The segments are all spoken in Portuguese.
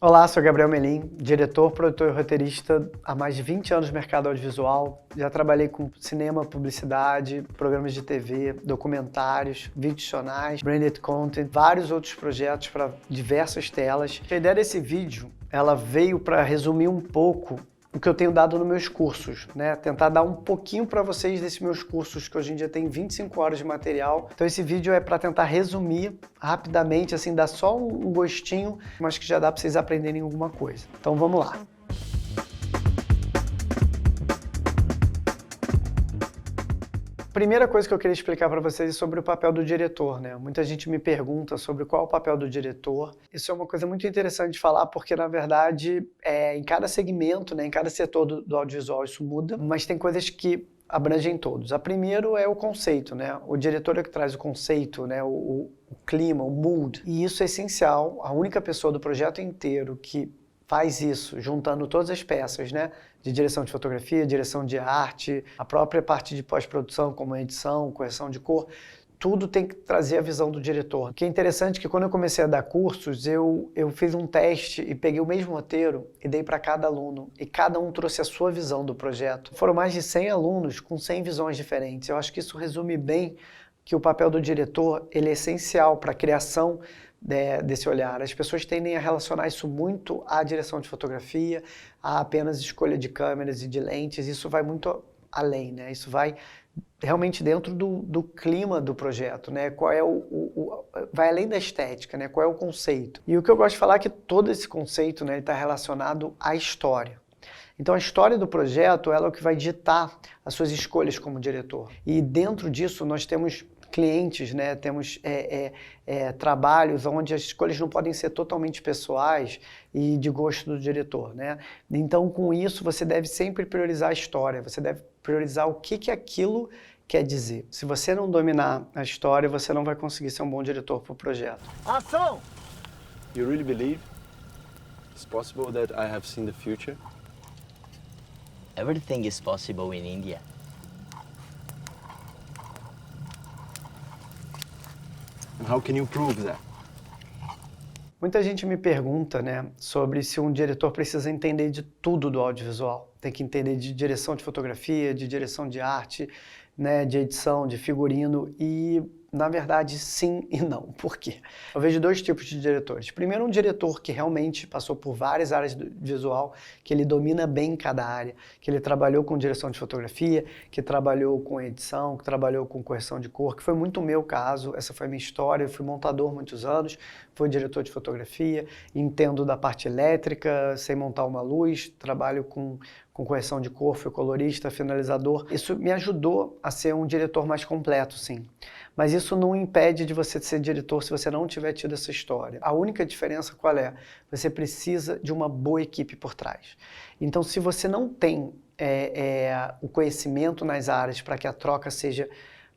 Olá, sou Gabriel Melim, diretor, produtor e roteirista há mais de 20 anos no mercado audiovisual. Já trabalhei com cinema, publicidade, programas de TV, documentários, vídeos sonais, branded content, vários outros projetos para diversas telas. A ideia desse vídeo, ela veio para resumir um pouco o que eu tenho dado nos meus cursos, né? Tentar dar um pouquinho para vocês desses meus cursos, que hoje em dia tem 25 horas de material. Então esse vídeo é para tentar resumir rapidamente, assim, dar só um gostinho, mas que já dá para vocês aprenderem alguma coisa. Então vamos lá. Primeira coisa que eu queria explicar para vocês é sobre o papel do diretor, né? Muita gente me pergunta sobre qual é o papel do diretor. Isso é uma coisa muito interessante de falar, porque na verdade, em cada segmento, né, em cada setor do audiovisual isso muda, mas tem coisas que abrangem todos. A primeiro é o conceito, né? O diretor é que traz o conceito, né? O clima, o mood. E isso é essencial. A única pessoa do projeto inteiro que faz isso, juntando todas as peças, né? De direção de fotografia, direção de arte, a própria parte de pós-produção, como edição, correção de cor, tudo tem que trazer a visão do diretor. O que é interessante é que quando eu comecei a dar cursos, eu fiz um teste e peguei o mesmo roteiro e dei para cada aluno, e cada um trouxe a sua visão do projeto. Foram mais de 100 alunos com 100 visões diferentes. Eu acho que isso resume bem que o papel do diretor ele é essencial para a criação desse olhar. As pessoas tendem a relacionar isso muito à direção de fotografia, a apenas escolha de câmeras e de lentes. Isso vai muito além, né? Isso vai realmente dentro do clima do projeto, né? Qual é vai além da estética, né? Qual é o conceito? E o que eu gosto de falar é que todo esse conceito, né, está relacionado à história. Então a história do projeto ela é o que vai ditar as suas escolhas como diretor. E dentro disso nós temos clientes, né? Temos trabalhos onde as escolhas não podem ser totalmente pessoais e de gosto do diretor, né? Então, com isso, você deve sempre priorizar a história, você deve priorizar o que aquilo quer dizer. Se você não dominar a história, você não vai conseguir ser um bom diretor para o projeto. Ação! You really believe it's possible that I have seen the future? Everything is possible in India. And how can you prove that? Muita gente me pergunta, né, sobre se um diretor precisa entender de tudo do audiovisual. Tem que entender de direção de fotografia, de direção de arte, né, de edição, de figurino e, na verdade, sim e não. Por quê? Eu vejo dois tipos de diretores. Primeiro, um diretor que realmente passou por várias áreas do visual, que ele domina bem cada área, que ele trabalhou com direção de fotografia, que trabalhou com edição, que trabalhou com correção de cor, que foi muito o meu caso, essa foi a minha história, eu fui montador muitos anos, fui diretor de fotografia, entendo da parte elétrica, sei montar uma luz, trabalho com correção de cor, fui colorista, finalizador. Isso me ajudou a ser um diretor mais completo, sim. Mas isso não impede de você ser diretor se você não tiver tido essa história. A única diferença qual é? Você precisa de uma boa equipe por trás. Então, se você não tem o conhecimento nas áreas para que a troca seja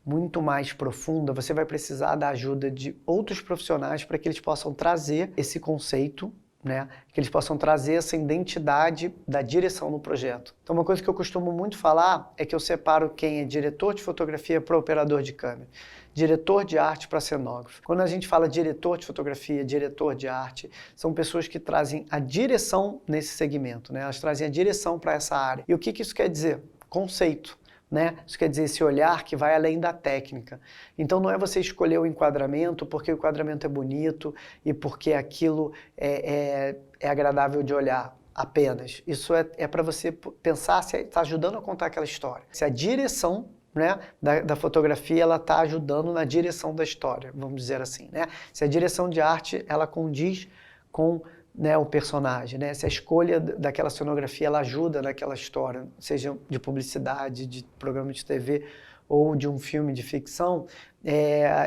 muito mais profunda, você vai precisar da ajuda de outros profissionais para que eles possam trazer esse conceito, né? Que eles possam trazer essa identidade da direção no projeto. Então uma coisa que eu costumo muito falar é que eu separo quem é diretor de fotografia para operador de câmera, diretor de arte para cenógrafo. Quando a gente fala diretor de fotografia, diretor de arte, são pessoas que trazem a direção nesse segmento, né? Elas trazem a direção para essa área. E o que isso quer dizer? Conceito. Né? Isso quer dizer esse olhar que vai além da técnica. Então não é você escolher o enquadramento porque o enquadramento é bonito e porque aquilo é agradável de olhar apenas. Isso é para você pensar se está ajudando a contar aquela história. Se a direção, né, da fotografia ela está ajudando na direção da história, vamos dizer assim. Né? Se a direção de arte ela condiz com, né, o personagem, né? Se a escolha daquela cenografia ela ajuda naquela história, seja de publicidade, de programa de TV ou de um filme de ficção,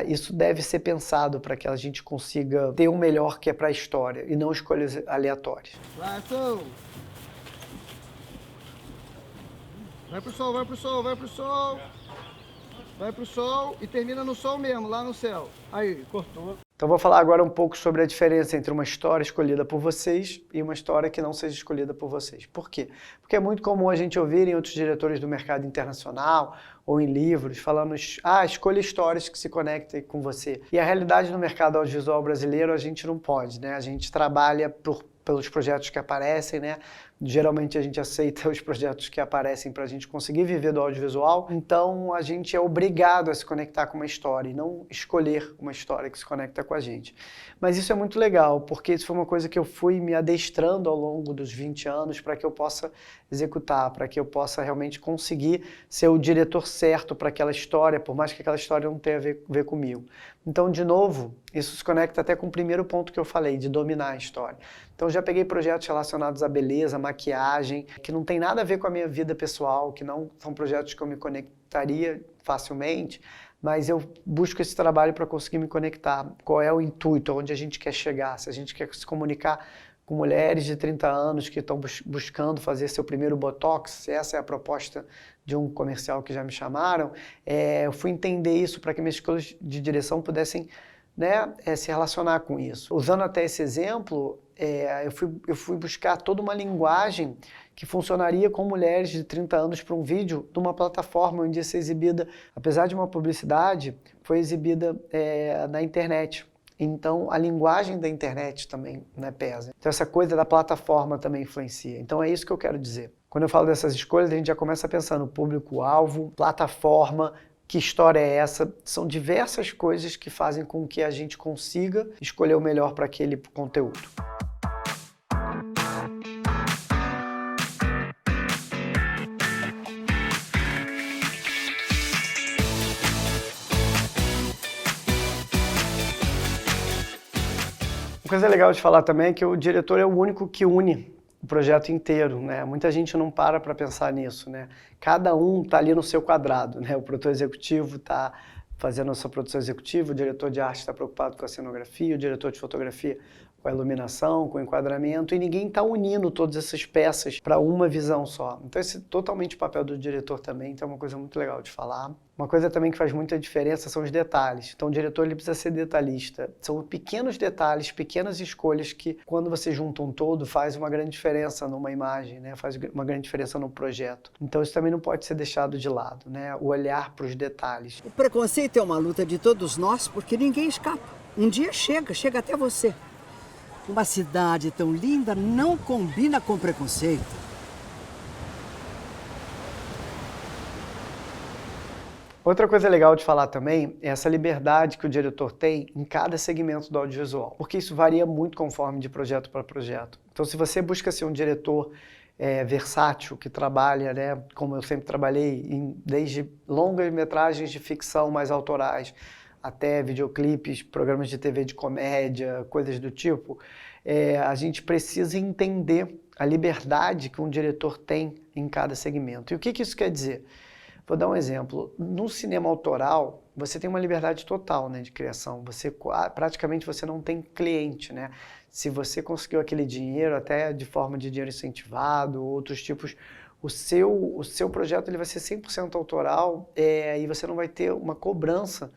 isso deve ser pensado para que a gente consiga ter o melhor que é para a história e não escolhas aleatórias. Vai, ação! Vai pro sol, vai pro sol, vai pro sol! Vai pro sol e termina no sol mesmo, lá no céu. Aí, cortou. Então vou falar agora um pouco sobre a diferença entre uma história escolhida por vocês e uma história que não seja escolhida por vocês. Por quê? Porque é muito comum a gente ouvir em outros diretores do mercado internacional ou em livros falando, escolha histórias que se conectem com você. E a realidade no mercado audiovisual brasileiro a gente não pode, né? A gente trabalha por pelos projetos que aparecem, né? Geralmente a gente aceita os projetos que aparecem para a gente conseguir viver do audiovisual, então a gente é obrigado a se conectar com uma história e não escolher uma história que se conecta com a gente. Mas isso é muito legal, porque isso foi uma coisa que eu fui me adestrando ao longo dos 20 anos para que eu possa executar, para que eu possa realmente conseguir ser o diretor certo para aquela história, por mais que aquela história não tenha a ver comigo. Então, de novo, isso se conecta até com o primeiro ponto que eu falei, de dominar a história. Então, já peguei projetos relacionados à beleza, maquiagem, que não tem nada a ver com a minha vida pessoal, que não são projetos que eu me conectaria facilmente, mas eu busco esse trabalho para conseguir me conectar. Qual é o intuito, onde a gente quer chegar, se a gente quer se comunicar com mulheres de 30 anos que estão buscando fazer seu primeiro Botox, se essa é a proposta de um comercial que já me chamaram, eu fui entender isso para que minhas escolas de direção pudessem, né, se relacionar com isso. Usando até esse exemplo, eu fui buscar toda uma linguagem que funcionaria com mulheres de 30 anos para um vídeo de uma plataforma onde ia ser exibida, apesar de uma publicidade, foi exibida na internet. Então, a linguagem da internet também, né, pesa. Então, essa coisa da plataforma também influencia. Então, é isso que eu quero dizer. Quando eu falo dessas escolhas, a gente já começa a pensar no público-alvo, plataforma, que história é essa? São diversas coisas que fazem com que a gente consiga escolher o melhor para aquele conteúdo. Uma coisa legal de falar também é que o diretor é o único que une o projeto inteiro, né? Muita gente não para pensar nisso, né? Cada um está ali no seu quadrado, né? O produtor executivo está fazendo a sua produção executiva, o diretor de arte está preocupado com a cenografia, o diretor de fotografia com a iluminação, com o enquadramento, e ninguém está unindo todas essas peças para uma visão só. Então esse é totalmente o papel do diretor também, então é uma coisa muito legal de falar. Uma coisa também que faz muita diferença são os detalhes. Então o diretor ele precisa ser detalhista. São pequenos detalhes, pequenas escolhas que, quando você junta um todo, faz uma grande diferença numa imagem, né? Faz uma grande diferença no projeto. Então isso também não pode ser deixado de lado, né? O olhar para os detalhes. O preconceito é uma luta de todos nós, porque ninguém escapa. Um dia chega até você. Uma cidade tão linda não combina com preconceito. Outra coisa legal de falar também é essa liberdade que o diretor tem em cada segmento do audiovisual, porque isso varia muito conforme de projeto para projeto. Então, se você busca ser um diretor versátil, que trabalha, né, como eu sempre trabalhei, desde longas metragens de ficção mais autorais, até videoclipes, programas de TV de comédia, coisas do tipo, a gente precisa entender a liberdade que um diretor tem em cada segmento. E o que isso quer dizer? Vou dar um exemplo. No cinema autoral, você tem uma liberdade total, né, de criação. Praticamente você não tem cliente, né? Se você conseguiu aquele dinheiro, até de forma de dinheiro incentivado, outros tipos, o seu projeto ele vai ser 100% autoral, e você não vai ter uma cobrança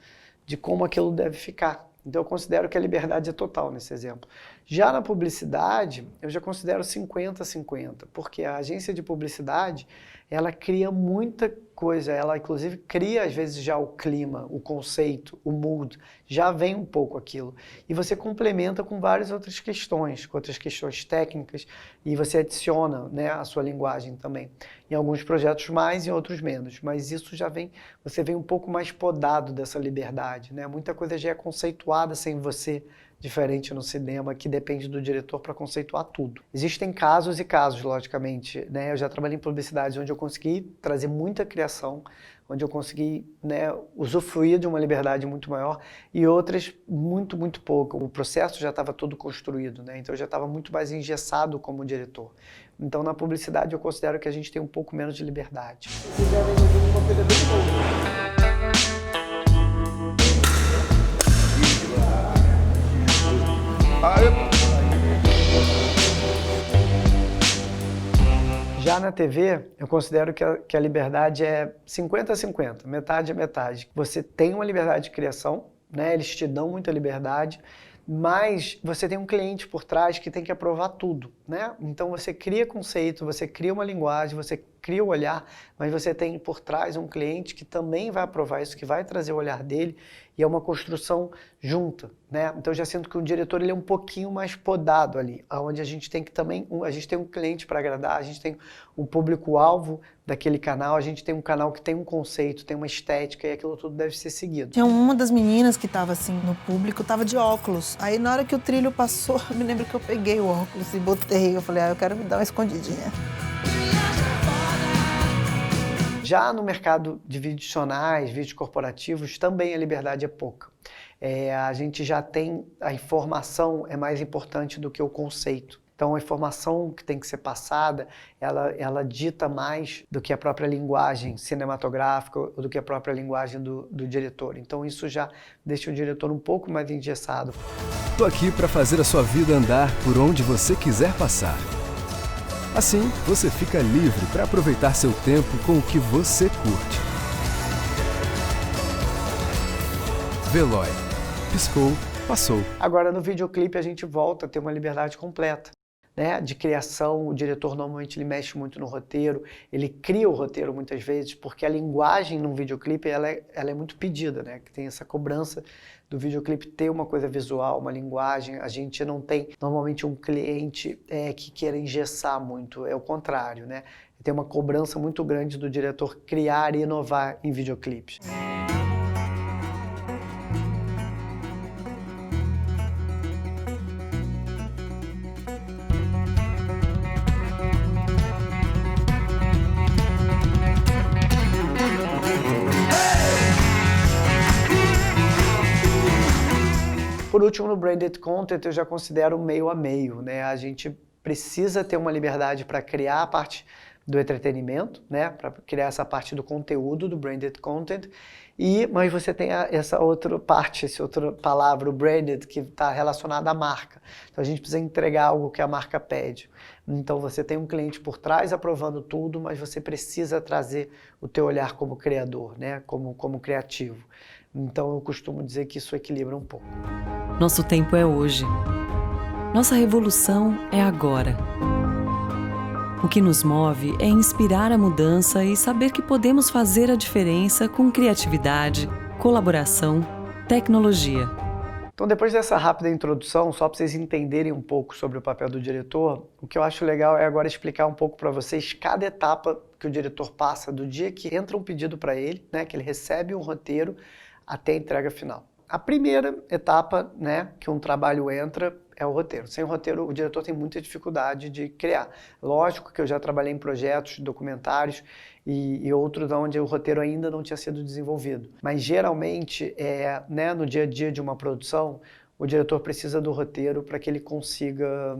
de como aquilo deve ficar. Então eu considero que a liberdade é total nesse exemplo. Já na publicidade, eu já considero 50-50, porque a agência de publicidade, ela cria muita coisa, ela inclusive cria às vezes já o clima, o conceito, o mood, já vem um pouco aquilo. E você complementa com várias outras questões, técnicas, e você adiciona, né, a sua linguagem também. Em alguns projetos mais, em outros menos, mas isso já vem, você vem um pouco mais podado dessa liberdade, né? Muita coisa já é conceituada sem você, diferente no cinema, que depende do diretor para conceituar tudo. Existem casos e casos, logicamente, né? Eu já trabalhei em publicidade onde eu consegui trazer muita criação, onde eu consegui, né, usufruir de uma liberdade muito maior, e outras muito, muito pouco. O processo já estava todo construído, né? Então eu já estava muito mais engessado como diretor. Então na publicidade eu considero que a gente tem um pouco menos de liberdade. Já na TV, eu considero que a liberdade é 50-50, metade a metade. Você tem uma liberdade de criação, né? Eles te dão muita liberdade, mas você tem um cliente por trás que tem que aprovar tudo, né? Então você cria conceito, você cria uma linguagem, você cria o olhar, mas você tem por trás um cliente que também vai aprovar isso, que vai trazer o olhar dele, e é uma construção junta, né? Então eu já sinto que o diretor ele é um pouquinho mais podado ali, onde a gente tem que também, a gente tem um cliente para agradar, a gente tem um público-alvo daquele canal, a gente tem um canal que tem um conceito, tem uma estética, e aquilo tudo deve ser seguido. Tinha uma das meninas que estava assim no público, estava de óculos. Aí na hora que o trilho passou, eu me lembro que eu peguei o óculos e botei. Eu falei, eu quero me dar uma escondidinha. Já no mercado de vídeos adicionais, vídeos corporativos, também a liberdade é pouca. A gente já tem, a informação é mais importante do que o conceito. Então a informação que tem que ser passada, ela dita mais do que a própria linguagem cinematográfica ou do que a própria linguagem do diretor. Então isso já deixa o diretor um pouco mais engessado. Tô aqui para fazer a sua vida andar por onde você quiser passar. Assim, você fica livre para aproveitar seu tempo com o que você curte. Veloy. Piscou, passou. Agora, no videoclipe, a gente volta a ter uma liberdade completa, né? De criação. O diretor normalmente ele mexe muito no roteiro, ele cria o roteiro muitas vezes, porque a linguagem num videoclipe ela é muito pedida, né? Que tem essa cobrança do videoclipe ter uma coisa visual, uma linguagem. A gente não tem normalmente um cliente que queira engessar muito, é o contrário, né? Tem uma cobrança muito grande do diretor criar e inovar em videoclipes. Por último, no branded content, eu já considero meio a meio, né? A gente precisa ter uma liberdade para criar a parte do entretenimento, né? Para criar essa parte do conteúdo do branded content, mas você tem essa outra parte, essa outra palavra, o branded, que está relacionada à marca. Então a gente precisa entregar algo que a marca pede. Então você tem um cliente por trás aprovando tudo, mas você precisa trazer o teu olhar como criador, né? Como criativo. Então eu costumo dizer que isso equilibra um pouco. Nosso tempo é hoje. Nossa revolução é agora. O que nos move é inspirar a mudança e saber que podemos fazer a diferença com criatividade, colaboração, tecnologia. Então, depois dessa rápida introdução, só para vocês entenderem um pouco sobre o papel do diretor, o que eu acho legal é agora explicar um pouco para vocês cada etapa que o diretor passa do dia que entra um pedido para ele, né, que ele recebe um roteiro, até a entrega final. A primeira etapa, né, que um trabalho entra é o roteiro. Sem o roteiro, o diretor tem muita dificuldade de criar. Lógico que eu já trabalhei em projetos, documentários e outros onde o roteiro ainda não tinha sido desenvolvido. Mas geralmente, né, no dia a dia de uma produção, o diretor precisa do roteiro para que ele consiga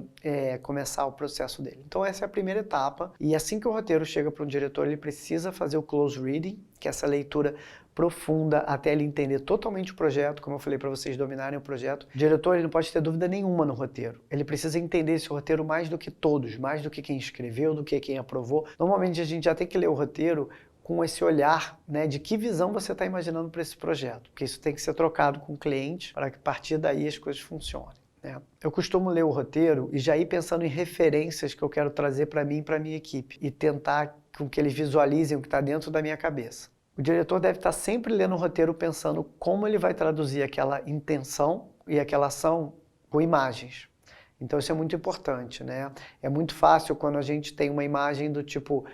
começar o processo dele. Então essa é a primeira etapa, e assim que o roteiro chega para um diretor, ele precisa fazer o close reading, que é essa leitura profunda até ele entender totalmente o projeto, como eu falei para vocês dominarem o projeto. O diretor ele não pode ter dúvida nenhuma no roteiro. Ele precisa entender esse roteiro mais do que todos, mais do que quem escreveu, do que quem aprovou. Normalmente a gente já tem que ler o roteiro com esse olhar, né, de que visão você está imaginando para esse projeto, porque isso tem que ser trocado com o cliente para que a partir daí as coisas funcionem, né? Eu costumo ler o roteiro e já ir pensando em referências que eu quero trazer para mim e para a minha equipe e tentar com que eles visualizem o que está dentro da minha cabeça. O diretor deve estar sempre lendo o roteiro pensando como ele vai traduzir aquela intenção e aquela ação com imagens. Então isso é muito importante, né? É muito fácil quando a gente tem uma imagem do tipo,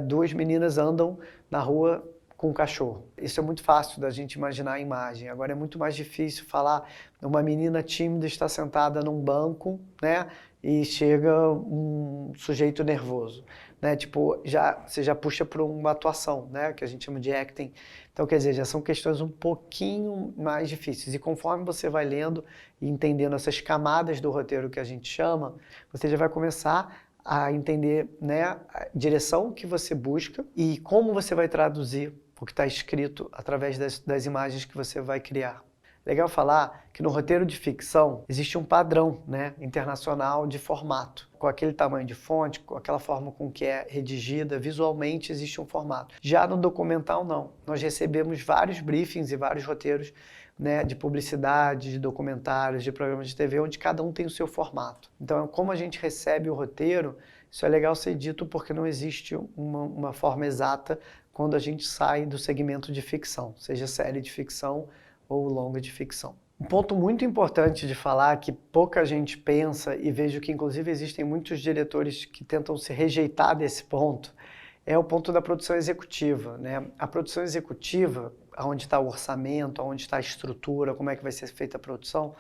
duas meninas andam na rua com um cachorro. Isso é muito fácil da gente imaginar a imagem. Agora é muito mais difícil falar uma menina tímida está sentada num banco, né? E chega um sujeito nervoso, né? Tipo, você já puxa para uma atuação, né? Que a gente chama de acting. Então, quer dizer, já são questões um pouquinho mais difíceis. E conforme você vai lendo e entendendo essas camadas do roteiro que a gente chama, você já vai começar a entender, né, a direção que você busca e como você vai traduzir o que está escrito através das imagens que você vai criar. Legal falar que no roteiro de ficção existe um padrão, né, internacional de formato. Com aquele tamanho de fonte, com aquela forma com que é redigida, visualmente existe um formato. Já no documental não. Nós recebemos vários briefings e vários roteiros né, de publicidade, de documentários, de programas de TV, onde cada um tem o seu formato. Então, como a gente recebe o roteiro, isso é legal ser dito porque não existe uma forma exata quando a gente sai do segmento de ficção, seja série de ficção ou longa de ficção. Um ponto muito importante de falar, que pouca gente pensa, e vejo que inclusive existem muitos diretores que tentam se rejeitar desse ponto, é o ponto da produção executiva, né? A produção executiva, onde está o orçamento, onde está a estrutura, como é que vai ser feita a produção,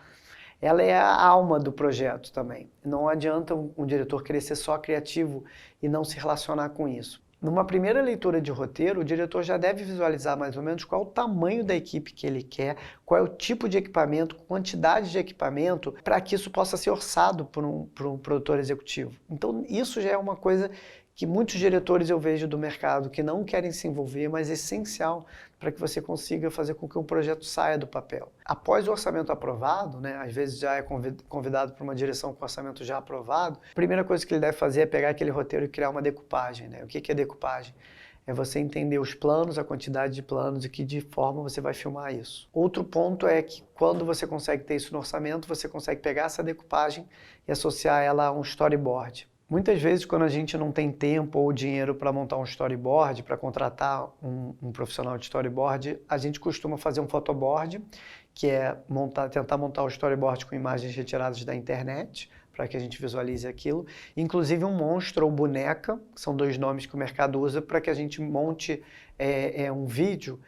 ela é a alma do projeto também. Não adianta um diretor querer ser só criativo e não se relacionar com isso. Numa primeira leitura de roteiro, o diretor já deve visualizar mais ou menos qual é o tamanho da equipe que ele quer, qual é o tipo de equipamento, quantidade de equipamento, para que isso possa ser orçado por um produtor executivo. Então, isso já é uma coisa que muitos diretores eu vejo do mercado que não querem se envolver, mas é essencial para que você consiga fazer com que um projeto saia do papel. Após o orçamento aprovado, né, às vezes já é convidado para uma direção com orçamento já aprovado, a primeira coisa que ele deve fazer é pegar aquele roteiro e criar uma decupagem, né? O que é decupagem? É você entender os planos, a quantidade de planos e que de forma você vai filmar isso. Outro ponto é que quando você consegue ter isso no orçamento, você consegue pegar essa decupagem e associar ela a um storyboard. Muitas vezes, quando a gente não tem tempo ou dinheiro para montar um storyboard, para contratar um profissional de storyboard, a gente costuma fazer um photoboard, que é tentar montar o storyboard com imagens retiradas da internet, para que a gente visualize aquilo. Inclusive um monstro ou boneca, que são dois nomes que o mercado usa, para que a gente monte um vídeo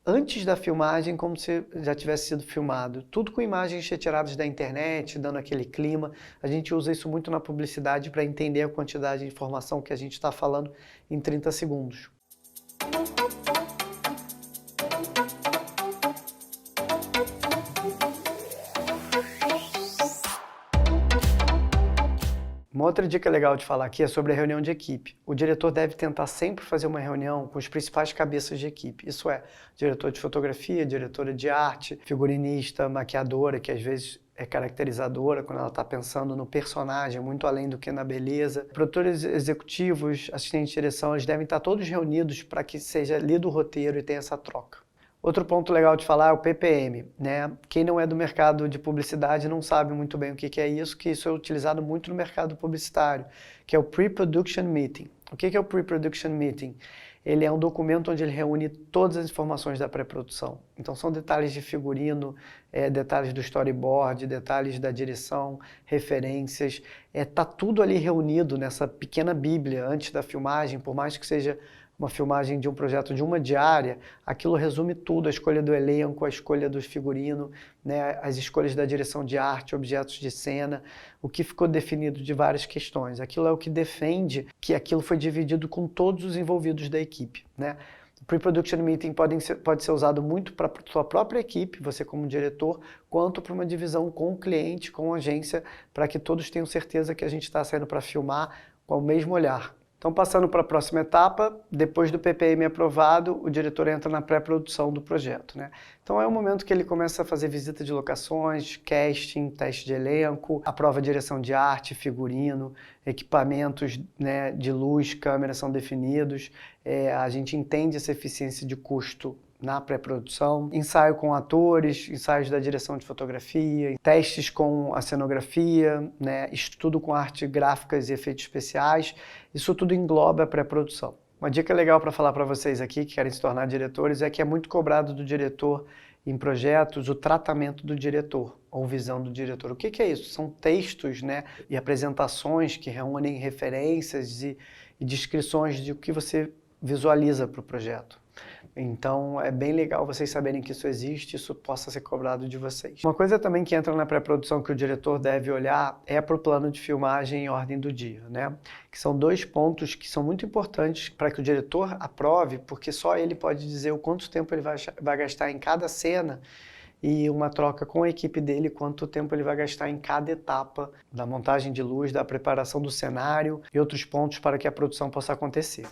antes da filmagem, como se já tivesse sido filmado. Tudo com imagens retiradas da internet, dando aquele clima. A gente usa isso muito na publicidade para entender a quantidade de informação que a gente está falando em 30 segundos. Uma outra dica legal de falar aqui é sobre a reunião de equipe. O diretor deve tentar sempre fazer uma reunião com os principais cabeças de equipe. Isso é, diretor de fotografia, diretora de arte, figurinista, maquiadora, que às vezes é caracterizadora quando ela está pensando no personagem, muito além do que na beleza. Produtores executivos, assistentes de direção, eles devem estar todos reunidos para que seja lido o roteiro e tenha essa troca. Outro ponto legal de falar é o PPM, né? Quem não é do mercado de publicidade não sabe muito bem o que é isso, que isso é utilizado muito no mercado publicitário, que é o Pre-Production Meeting. O que é o Pre-Production Meeting? Ele é um documento onde ele reúne todas as informações da pré-produção. Então são detalhes de figurino, detalhes do storyboard, detalhes da direção, referências. Tá tudo ali reunido nessa pequena bíblia antes da filmagem, por mais que seja uma filmagem de um projeto de uma diária, aquilo resume tudo, a escolha do elenco, a escolha do figurino, né, as escolhas da direção de arte, objetos de cena, o que ficou definido de várias questões. Aquilo é o que defende que aquilo foi dividido com todos os envolvidos da equipe, né? O Pre-Production Meeting pode ser usado muito para a sua própria equipe, você como diretor, quanto para uma divisão com o cliente, com a agência, para que todos tenham certeza que a gente está saindo para filmar com o mesmo olhar. Então, passando para a próxima etapa, depois do PPM aprovado, o diretor entra na pré-produção do projeto, né? Então, é o momento que ele começa a fazer visita de locações, casting, teste de elenco, aprova a direção de arte, figurino, equipamentos, né, de luz, câmera são definidos. A gente entende essa eficiência de custo na pré-produção, ensaio com atores, ensaios da direção de fotografia, testes com a cenografia, né, estudo com arte gráficas e efeitos especiais, isso tudo engloba a pré-produção. Uma dica legal para falar para vocês aqui que querem se tornar diretores é que é muito cobrado do diretor em projetos o tratamento do diretor ou visão do diretor. O que é isso? São textos, né, e apresentações que reúnem referências e descrições de o que você visualiza para o projeto. Então, é bem legal vocês saberem que isso existe e isso possa ser cobrado de vocês. Uma coisa também que entra na pré-produção que o diretor deve olhar é para o plano de filmagem em ordem do dia, né? Que são dois pontos que são muito importantes para que o diretor aprove, porque só ele pode dizer o quanto tempo ele vai gastar em cada cena e uma troca com a equipe dele, quanto tempo ele vai gastar em cada etapa da montagem de luz, da preparação do cenário e outros pontos para que a produção possa acontecer.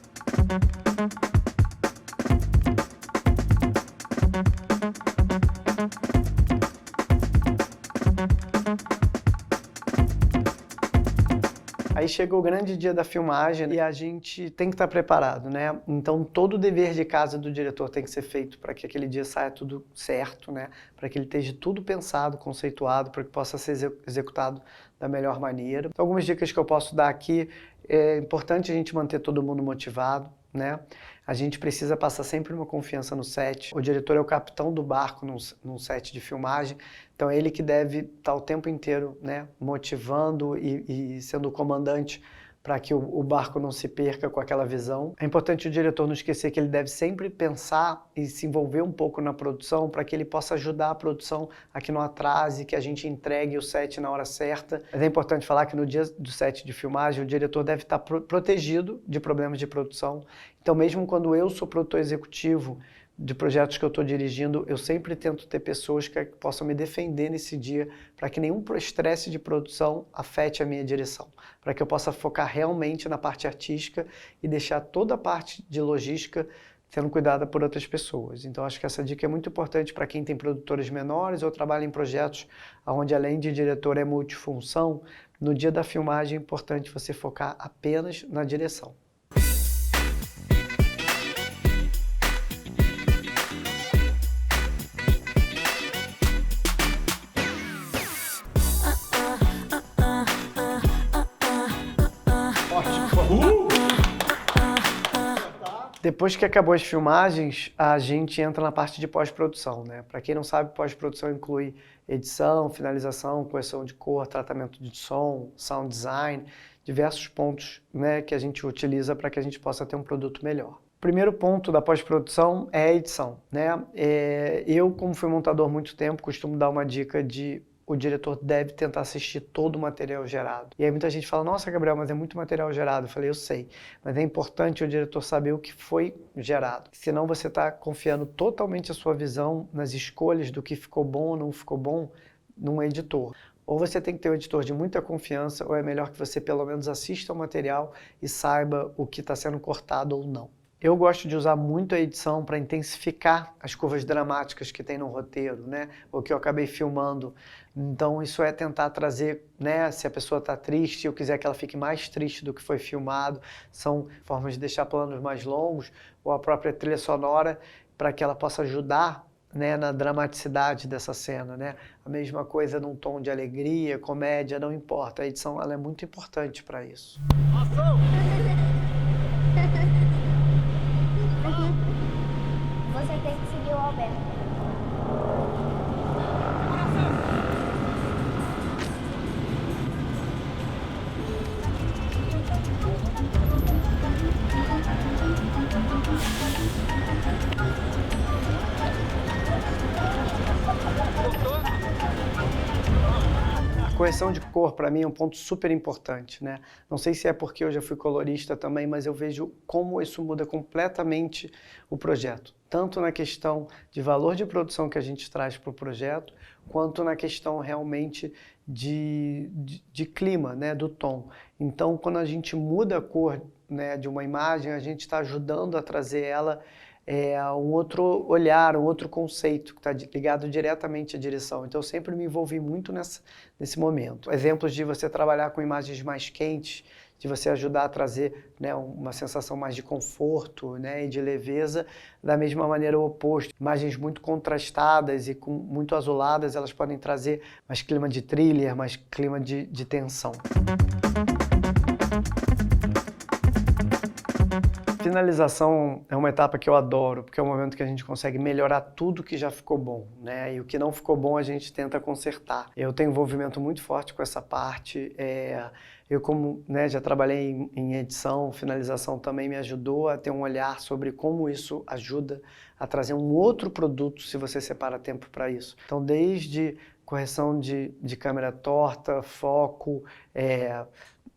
Aí chega o grande dia da filmagem e a gente tem que estar preparado, né? Então todo o dever de casa do diretor tem que ser feito para que aquele dia saia tudo certo, né? Para que ele esteja tudo pensado, conceituado, para que possa ser executado da melhor maneira. Então, algumas dicas que eu posso dar aqui: é importante a gente manter todo mundo motivado, né? A gente precisa passar sempre uma confiança no set. O diretor é o capitão do barco num set de filmagem, então é ele que deve estar o tempo inteiro, né, motivando e sendo o comandante para que o barco não se perca com aquela visão. É importante o diretor não esquecer que ele deve sempre pensar e se envolver um pouco na produção para que ele possa ajudar a produção a que não atrase, que a gente entregue o set na hora certa. Mas é importante falar que no dia do set de filmagem o diretor deve estar protegido de problemas de produção. Então, mesmo quando eu sou produtor executivo de projetos que eu estou dirigindo, eu sempre tento ter pessoas que possam me defender nesse dia para que nenhum estresse de produção afete a minha direção, para que eu possa focar realmente na parte artística e deixar toda a parte de logística sendo cuidada por outras pessoas. Então, acho que essa dica é muito importante para quem tem produtores menores ou trabalha em projetos onde, além de diretor, é multifunção. No dia da filmagem é importante você focar apenas na direção. Depois que acabou as filmagens, a gente entra na parte de pós-produção, né? Para quem não sabe, pós-produção inclui edição, finalização, correção de cor, tratamento de som, sound design, diversos pontos, né, que a gente utiliza para que a gente possa ter um produto melhor. O primeiro ponto da pós-produção é a edição, né? Eu, como fui montador há muito tempo, costumo dar uma dica de o diretor deve tentar assistir todo o material gerado. E aí muita gente fala: nossa, Gabriel, mas é muito material gerado. Eu falei: eu sei, mas é importante o diretor saber o que foi gerado. Senão você está confiando totalmente a sua visão nas escolhas do que ficou bom ou não ficou bom num editor. Ou você tem que ter um editor de muita confiança, ou é melhor que você pelo menos assista o material e saiba o que está sendo cortado ou não. Eu gosto de usar muito a edição para intensificar as curvas dramáticas que tem no roteiro, né? O que eu acabei filmando. Então, isso é tentar trazer, né? Se a pessoa está triste, eu quiser que ela fique mais triste do que foi filmado, são formas de deixar planos mais longos, ou a própria trilha sonora, para que ela possa ajudar, né, na dramaticidade dessa cena, né? A mesma coisa num tom de alegria, comédia, não importa. A edição, ela é muito importante para isso. Ação! Você tem que seguir o Alberto. A correção de cor, para mim, é um ponto super importante, né? Não sei se é porque eu já fui colorista também, mas eu vejo como isso muda completamente o projeto. Tanto na questão de valor de produção que a gente traz para o projeto, quanto na questão realmente de clima, né? Do tom. Então, quando a gente muda a cor, né, de uma imagem, a gente está ajudando a trazer ela um outro olhar, um outro conceito que está ligado diretamente à direção. Então eu sempre me envolvi muito nesse momento. Exemplos de você trabalhar com imagens mais quentes, de você ajudar a trazer, né, uma sensação mais de conforto, né, e de leveza. Da mesma maneira o oposto. Imagens muito contrastadas e muito azuladas, elas podem trazer mais clima de thriller, mais clima de tensão. Finalização é uma etapa que eu adoro, porque é o momento que a gente consegue melhorar tudo que já ficou bom, né? E o que não ficou bom a gente tenta consertar. Eu tenho envolvimento muito forte com essa parte. Eu, como, né, já trabalhei em edição, finalização também me ajudou a ter um olhar sobre como isso ajuda a trazer um outro produto se você separa tempo para isso. Então, desde correção de câmera torta, foco,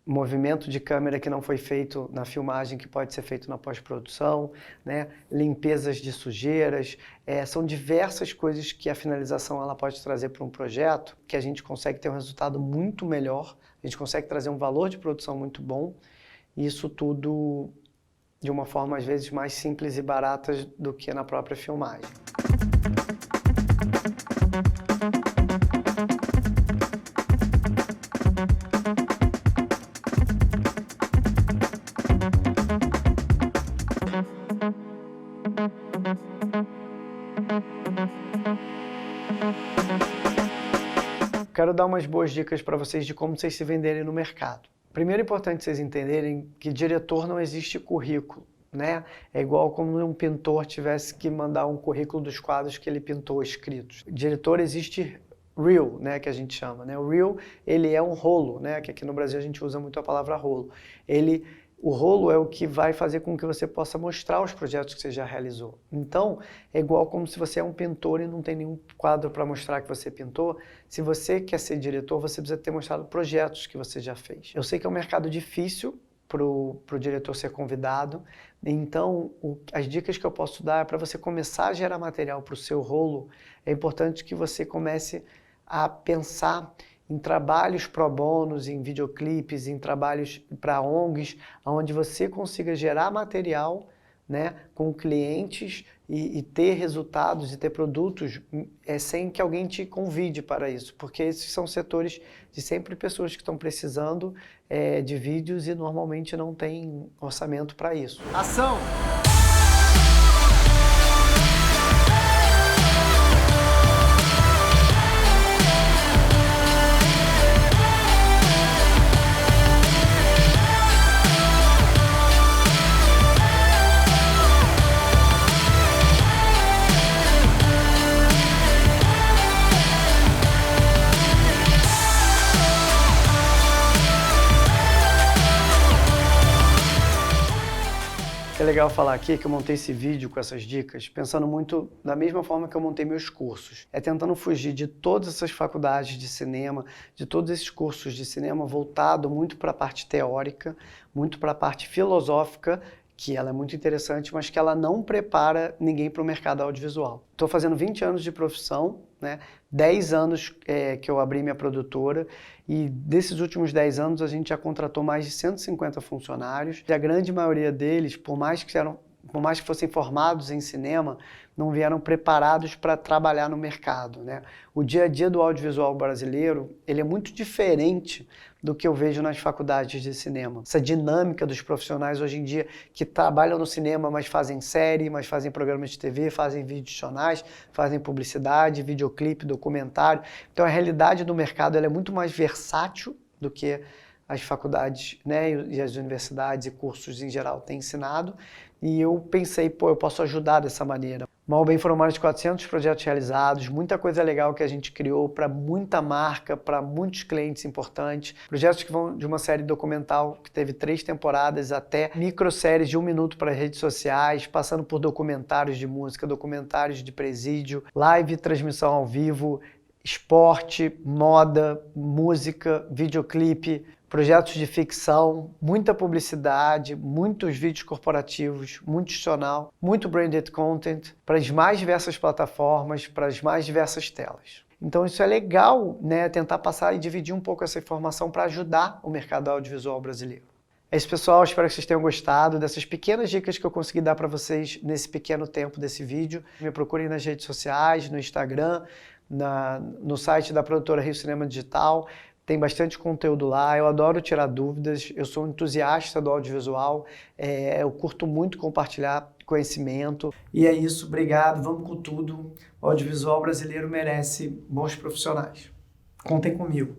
movimento de câmera que não foi feito na filmagem, que pode ser feito na pós-produção, né? Limpezas de sujeiras, são diversas coisas que a finalização ela pode trazer para um projeto, que a gente consegue ter um resultado muito melhor, a gente consegue trazer um valor de produção muito bom, e isso tudo de uma forma às vezes mais simples e barata do que na própria filmagem. quero dar umas boas dicas para vocês de como vocês se venderem no mercado. Primeiro, é importante vocês entenderem que diretor não existe currículo, né? É igual como um pintor tivesse que mandar um currículo dos quadros que ele pintou escritos. Diretor existe reel, né, que a gente chama, né? O reel, ele é um rolo, né, que aqui no Brasil a gente usa muito a palavra rolo. O rolo é o que vai fazer com que você possa mostrar os projetos que você já realizou. Então, é igual como se você é um pintor e não tem nenhum quadro para mostrar que você pintou. Se você quer ser diretor, você precisa ter mostrado projetos que você já fez. Eu sei que é um mercado difícil para o diretor ser convidado, então as dicas que eu posso dar é para você começar a gerar material para o seu rolo. É importante que você comece a pensar em trabalhos pro bonos, em videoclipes, em trabalhos para ONGs, onde você consiga gerar material, né, com clientes e ter resultados e ter produtos sem que alguém te convide para isso, porque esses são setores de sempre pessoas que estão precisando de vídeos e normalmente não tem orçamento para isso. Ação! É legal falar aqui que eu montei esse vídeo com essas dicas pensando muito da mesma forma que eu montei meus cursos. É tentando fugir de todas essas faculdades de cinema, de todos esses cursos de cinema voltado muito para a parte teórica, muito para a parte filosófica, que ela é muito interessante, mas que ela não prepara ninguém para o mercado audiovisual. Estou fazendo 20 anos de profissão, né? 10 anos que eu abri minha produtora e desses últimos 10 anos a gente já contratou mais de 150 funcionários e a grande maioria deles, por mais que fossem formados em cinema, não vieram preparados para trabalhar no mercado, né? O dia a dia do audiovisual brasileiro, ele é muito diferente do que eu vejo nas faculdades de cinema. Essa dinâmica dos profissionais hoje em dia que trabalham no cinema, mas fazem série, mas fazem programas de TV, fazem vídeos jornais, fazem publicidade, videoclipe, documentário. Então a realidade do mercado ela é muito mais versátil do que as faculdades, né, e as universidades e cursos em geral têm ensinado. E eu pensei, eu posso ajudar dessa maneira. Mal bem foram mais de 400 projetos realizados, muita coisa legal que a gente criou para muita marca, para muitos clientes importantes. Projetos que vão de uma série documental que teve 3 temporadas até microséries de 1 minuto para redes sociais, passando por documentários de música, documentários de presídio, live, transmissão ao vivo, esporte, moda, música, videoclipe, projetos de ficção, muita publicidade, muitos vídeos corporativos, muito institucional, muito branded content para as mais diversas plataformas, para as mais diversas telas. Então isso é legal, né, tentar passar e dividir um pouco essa informação para ajudar o mercado audiovisual brasileiro. É isso, pessoal, espero que vocês tenham gostado dessas pequenas dicas que eu consegui dar para vocês nesse pequeno tempo desse vídeo. Me procurem nas redes sociais, no Instagram, no site da produtora Rio Cinema Digital. Tem bastante conteúdo lá, eu adoro tirar dúvidas, eu sou um entusiasta do audiovisual, eu curto muito compartilhar conhecimento. E é isso, obrigado, vamos com tudo. O audiovisual brasileiro merece bons profissionais. Contem comigo.